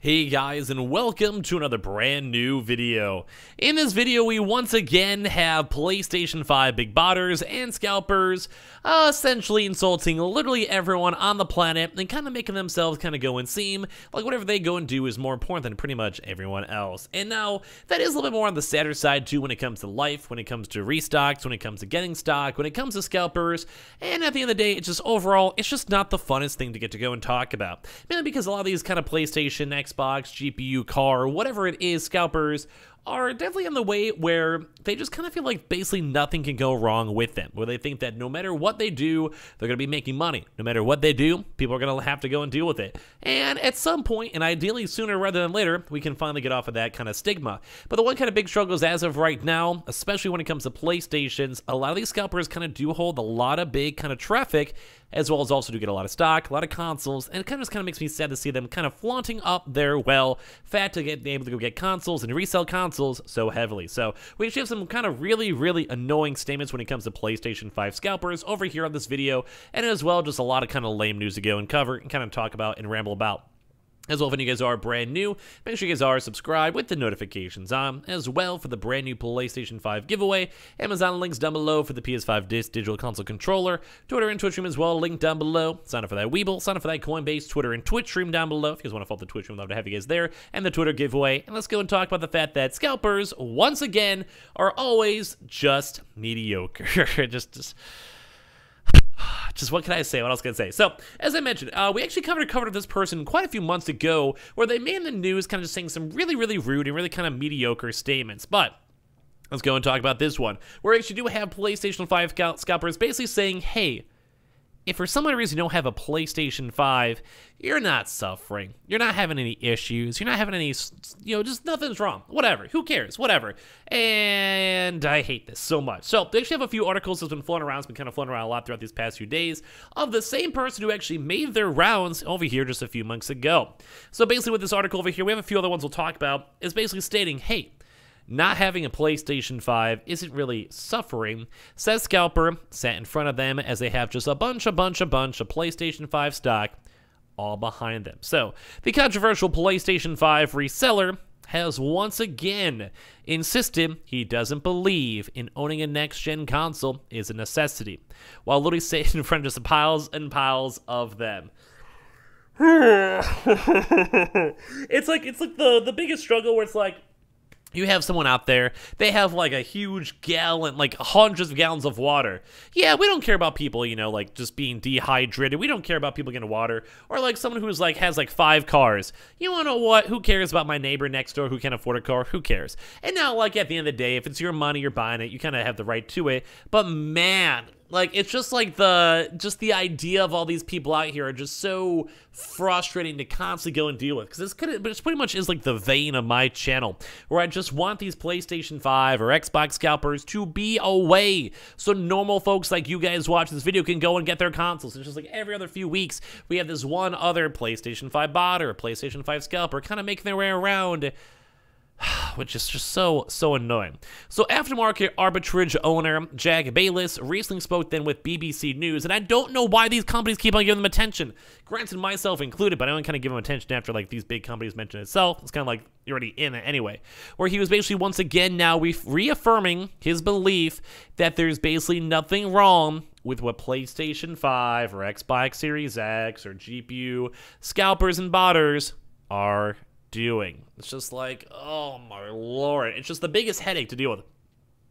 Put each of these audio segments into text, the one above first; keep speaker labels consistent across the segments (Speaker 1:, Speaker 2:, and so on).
Speaker 1: Hey guys, and welcome to another brand new video. In this video, we once again have PlayStation 5 big botters and scalpers essentially insulting literally everyone on the planet and kind of making themselves kind of go and seem like whatever they go and do is more important than pretty much everyone else. And now, that is a little bit more on the sadder side too when it comes to life, when it comes to restocks, when it comes to getting stock, when it comes to scalpers, and at the end of the day, it's just overall, it's just not the funnest thing to get to go and talk about. Mainly because a lot of these kind of PlayStation, Xbox, GPU, car, whatever it is, scalpers are definitely in the way where they just kind of feel like basically nothing can go wrong with them, where they think that no matter what they do, they're going to be making money. No matter what they do, people are going to have to go and deal with it. And at some point, and ideally sooner rather than later, we can finally get off of that kind of stigma. But the one kind of big struggle is as of right now, especially when it comes to PlayStations, a lot of these scalpers kind of do hold a lot of big kind of traffic, as well as also do get a lot of stock, a lot of consoles, and it kind of makes me sad to see them kind of flaunting up their, well, fat to be able to go get consoles and resell consoles so heavily. So we actually have some kind of really annoying statements when it comes to PlayStation 5 scalpers over here on this video, and as well just a lot of kind of lame news to go and cover and kind of talk about and ramble about. As well, if any of you guys are brand new, make sure you guys are subscribed with the notifications on, as well for the brand new PlayStation 5 giveaway. Amazon links down below for the PS5 Digital Console Controller. Twitter and Twitch stream as well, link down below. Sign up for that Weeble, sign up for that Coinbase, Twitter and Twitch stream down below. If you guys want to follow the Twitch stream, I'd love to have you guys there. And the Twitter giveaway. And let's go and talk about the fact that scalpers, once again, are always just mediocre. Just what can I say? What else can I say? So, as I mentioned, we actually covered this person quite a few months ago, where they made in the news kind of just saying some really rude and really kind of mediocre statements. But let's go and talk about this one, where we actually do have PlayStation 5 scalpers basically saying, hey, if for some reason you don't have a PlayStation 5, you're not suffering. You're not having any issues. You're not having any, just nothing's wrong. Whatever. Who cares? Whatever. And I hate this so much. So they actually have a few articles that's been floating around. It's been kind of floating around a lot throughout these past few days of the same person who actually made their rounds over here just a few months ago. So basically with this article over here, we have a few other ones we'll talk about, is basically stating, hey, not having a PlayStation 5 isn't really suffering, says Scalper, sat in front of them as they have just a bunch of PlayStation 5 stock all behind them. So, the controversial PlayStation 5 reseller has once again insisted he doesn't believe in owning a next-gen console is a necessity, while literally sitting in front of just piles and piles of them. It's like the biggest struggle where it's like, you have someone out there, they have like a huge gallon, like hundreds of gallons of water. Yeah, we don't care about people, like just being dehydrated. We don't care about people getting water. Or like someone who's like, has like 5 cars. You wanna know what? Who cares about my neighbor next door who can't afford a car? Who cares? And now, like at the end of the day, if it's your money, you're buying it, you kind of have the right to it. But man, like, it's just like the idea of all these people out here are just so frustrating to constantly go and deal with. Because it's pretty much is like the vein of my channel, where I just want these PlayStation 5 or Xbox scalpers to be away, so normal folks like you guys watch this video can go and get their consoles. It's just like every other few weeks, we have this one other PlayStation 5 bot or a PlayStation 5 scalper kind of making their way around, which is just so annoying. So aftermarket arbitrage owner Jack Bayless recently spoke then with BBC News, and I don't know why these companies keep on giving them attention. Granted, myself included, but I only kind of give them attention after like these big companies mention itself. It's kind of like you're already in it anyway. Where he was basically once again now reaffirming his belief that there's basically nothing wrong with what PlayStation 5 or Xbox Series X or GPU scalpers and botters are doing. It's just like, oh my lord, it's just the biggest headache to deal with.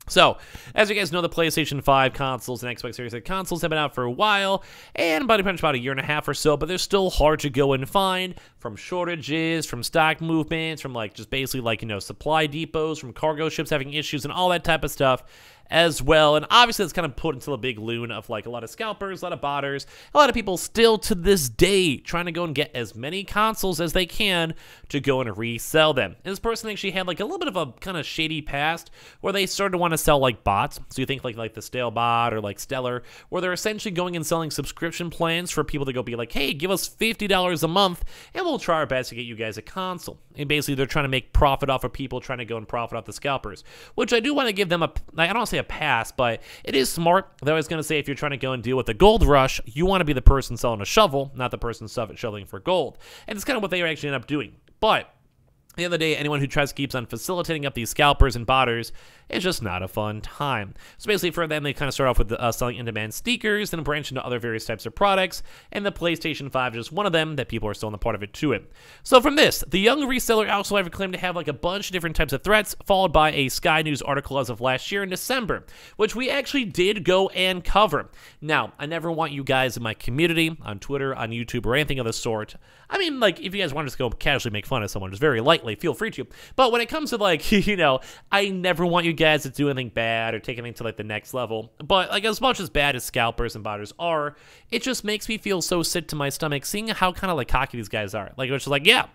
Speaker 1: So, as you guys know, the PlayStation 5 consoles and Xbox Series X consoles have been out for a while, and about a year and a half or so, but they're still hard to go and find, from shortages, from stock movements, from like just basically like, supply depots, from cargo ships having issues and all that type of stuff as well. And obviously it's kind of put into a big loon of like a lot of scalpers, a lot of botters, a lot of people still to this day trying to go and get as many consoles as they can to go and resell them. And this person actually had like a little bit of a kind of shady past where they started to want to sell like bots. So you think like the Stale bot or like Stellar, where they're essentially going and selling subscription plans for people to go be like, hey, give us $50 a month and we'll try our best to get you guys a console. And basically they're trying to make profit off of people trying to go and profit off the scalpers, which I do want to give them I don't want to say a pass, but it is smart. They're always going to say if you're trying to go and deal with the gold rush, you want to be the person selling a shovel, not the person shoveling for gold. And it's kind of what they actually end up doing. But the other day, anyone who keeps on facilitating up these scalpers and botters, it's just not a fun time. So basically for them, they kind of start off with selling in-demand sneakers, then branch into other various types of products, and the PlayStation 5 is just one of them that people are still in the part of it to it. So from this, the young reseller also have claimed to have like a bunch of different types of threats, followed by a Sky News article as of last year in December, which we actually did go and cover. Now, I never want you guys in my community, on Twitter, on YouTube, or anything of the sort. I mean, like, if you guys want to just go casually make fun of someone, just very lightly, feel free to. But when it comes to, like, you know, I never want you guys to do anything bad or take anything to, like, the next level. But, like, as much as bad as scalpers and botters are, it just makes me feel so sick to my stomach seeing how kind of, like, cocky these guys are. Like, it's just like, yeah,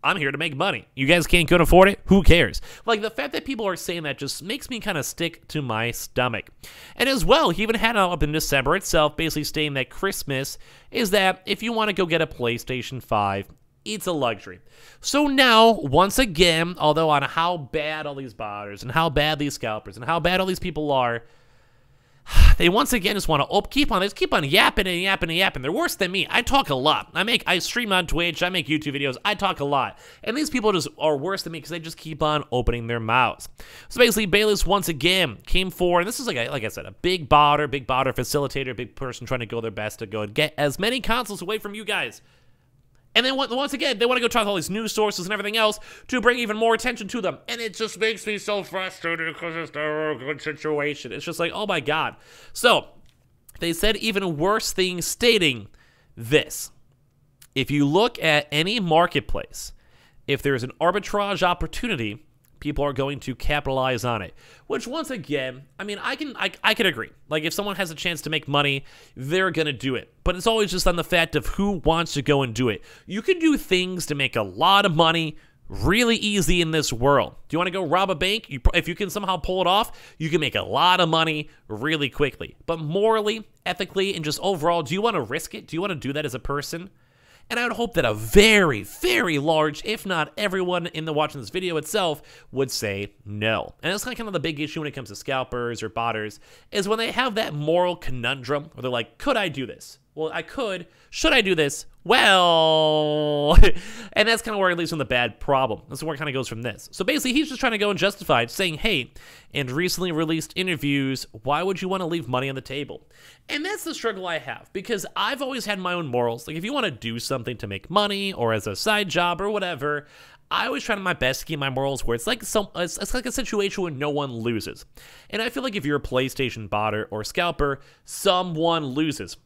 Speaker 1: I'm here to make money. You guys can't go and afford it? Who cares? Like, the fact that people are saying that just makes me kind of stick to my stomach. And as well, he even had it up in December itself, basically stating that Christmas is that if you want to go get a PlayStation 5, it's a luxury. So now, once again, although on how bad all these botters and how bad these scalpers and how bad all these people are, they once again just want to keep on yapping and yapping and yapping. They're worse than me. I talk a lot. I stream on Twitch. I make YouTube videos. I talk a lot. And these people just are worse than me because they just keep on opening their mouths. So basically, Bayless once again came forward. And this is like I said, a big botter facilitator, big person trying to go their best to go and get as many consoles away from you guys. And then once again, they want to go talk to all these news sources and everything else to bring even more attention to them. And it just makes me so frustrated because it's never a good situation. It's just like, oh my God. So they said even worse things, stating this. If you look at any marketplace, if there's an arbitrage opportunity, people are going to capitalize on it. Which, once again, I mean, I can agree. Like, if someone has a chance to make money, they're going to do it. But it's always just on the fact of who wants to go and do it. You can do things to make a lot of money really easy in this world. Do you want to go rob a bank? If you can somehow pull it off, you can make a lot of money really quickly. But morally, ethically, and just overall, do you want to risk it? Do you want to do that as a person? And I would hope that a very, very large, if not everyone watching this video itself, would say no. And that's kind of the big issue when it comes to scalpers or botters, is when they have that moral conundrum where they're like, could I do this? Well, I could. Should I do this? Well, and that's kind of where it leads from the bad problem. That's where it kind of goes from this. So basically, he's just trying to go and justify it, saying, hey, in recently released interviews, why would you want to leave money on the table? And that's the struggle I have, because I've always had my own morals. Like, if you want to do something to make money or as a side job or whatever, I always try my best to keep my morals where it's like a situation where no one loses. And I feel like if you're a PlayStation botter or scalper, someone loses.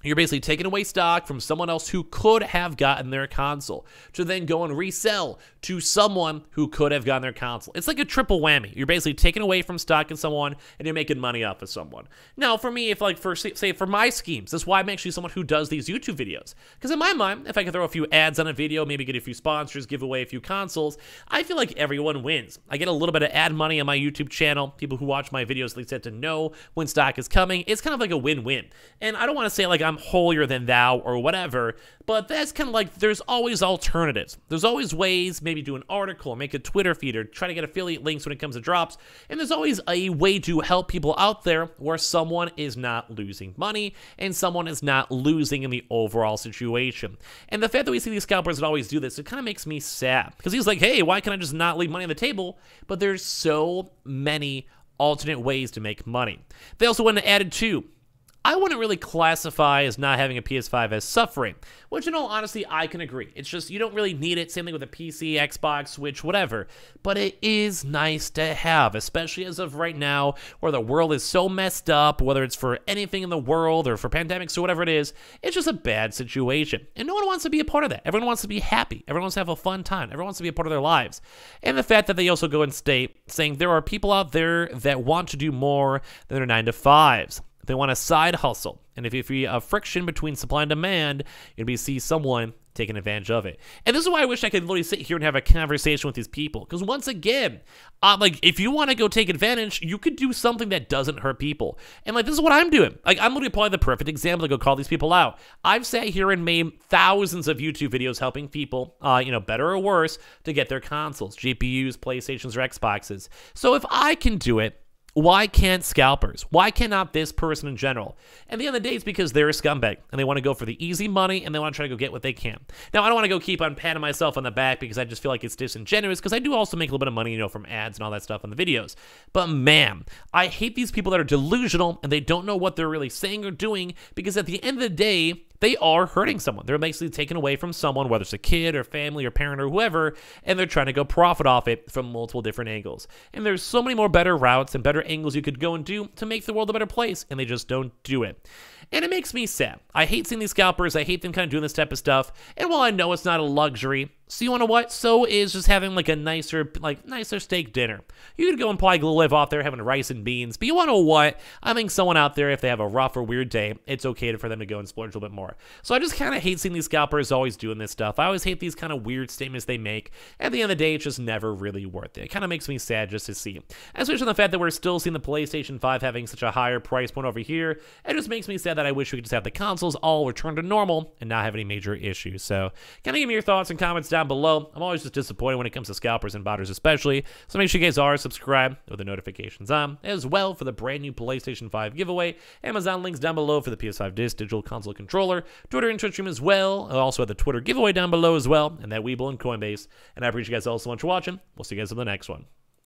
Speaker 1: You're basically taking away stock from someone else who could have gotten their console to then go and resell to someone who could have gotten their console. It's like a triple whammy. You're basically taking away from stock in someone and you're making money off of someone. Now, for me, if like for my schemes, that's why I'm actually someone who does these YouTube videos. Because in my mind, if I can throw a few ads on a video, maybe get a few sponsors, give away a few consoles, I feel like everyone wins. I get a little bit of ad money on my YouTube channel. People who watch my videos at least get to know when stock is coming. It's kind of like a win-win. And I don't want to say like I'm holier than thou or whatever, but that's kind of like there's always alternatives. There's always ways, maybe do an article or make a Twitter feed or try to get affiliate links when it comes to drops, and there's always a way to help people out there where someone is not losing money and someone is not losing in the overall situation. And the fact that we see these scalpers that always do this, it kind of makes me sad, because he's like, hey, why can't I just not leave money on the table? But there's so many alternate ways to make money. They also went and added too, I wouldn't really classify as not having a PS5 as suffering, which in all honesty, I can agree. It's just you don't really need it. Same thing with a PC, Xbox, Switch, whatever. But it is nice to have, especially as of right now where the world is so messed up, whether it's for anything in the world or for pandemics or whatever it is, it's just a bad situation. And no one wants to be a part of that. Everyone wants to be happy. Everyone wants to have a fun time. Everyone wants to be a part of their lives. And the fact that they also go and state saying there are people out there that want to do more than their 9-to-5s. They want a side hustle. And if you have friction between supply and demand, you'll be see someone taking advantage of it. And this is why I wish I could literally sit here and have a conversation with these people. Because once again, like if you want to go take advantage, you could do something that doesn't hurt people. And like this is what I'm doing. Like I'm literally probably the perfect example to go call these people out. I've sat here and made thousands of YouTube videos helping people, better or worse, to get their consoles, GPUs, PlayStations, or Xboxes. So if I can do it, Why can't scalpers? Why cannot this person in general? And at the end of the day, it's because they're a scumbag and they want to go for the easy money and they want to try to go get what they can. Now, I don't want to go keep on patting myself on the back because I just feel like it's disingenuous, because I do also make a little bit of money, you know, from ads and all that stuff on the videos. But man, I hate these people that are delusional and they don't know what they're really saying or doing, because at the end of the day, they are hurting someone. They're basically taking away from someone, whether it's a kid or family or parent or whoever, and they're trying to go profit off it from multiple different angles. And there's so many more better routes and better angles you could go and do to make the world a better place, and they just don't do it. And it makes me sad. I hate seeing these scalpers. I hate them kind of doing this type of stuff. And while I know it's not a luxury, so you want to what? So is just having like a nicer steak dinner. You could go and probably live off there having rice and beans, but you want to what? I think someone out there, if they have a rough or weird day, it's okay for them to go and splurge a little bit more. So I just kind of hate seeing these scalpers always doing this stuff. I always hate these kind of weird statements they make. At the end of the day, it's just never really worth it. It kind of makes me sad just to see. Especially the fact that we're still seeing the PlayStation 5 having such a higher price point over here. It just makes me sad that I wish we could just have the consoles all return to normal and not have any major issues. So kind of give me your thoughts and comments down below. I'm always just disappointed when it comes to scalpers and botters especially. So make sure you guys are subscribed with the notifications on, as well for the brand new PlayStation 5 giveaway. Amazon links down below for the PS5 Digital Console Controller. Twitter and Twitch stream as well. I also have the Twitter giveaway down below as well, and that Weeble and Coinbase. And I appreciate you guys all so much for watching. We'll see you guys in the next one.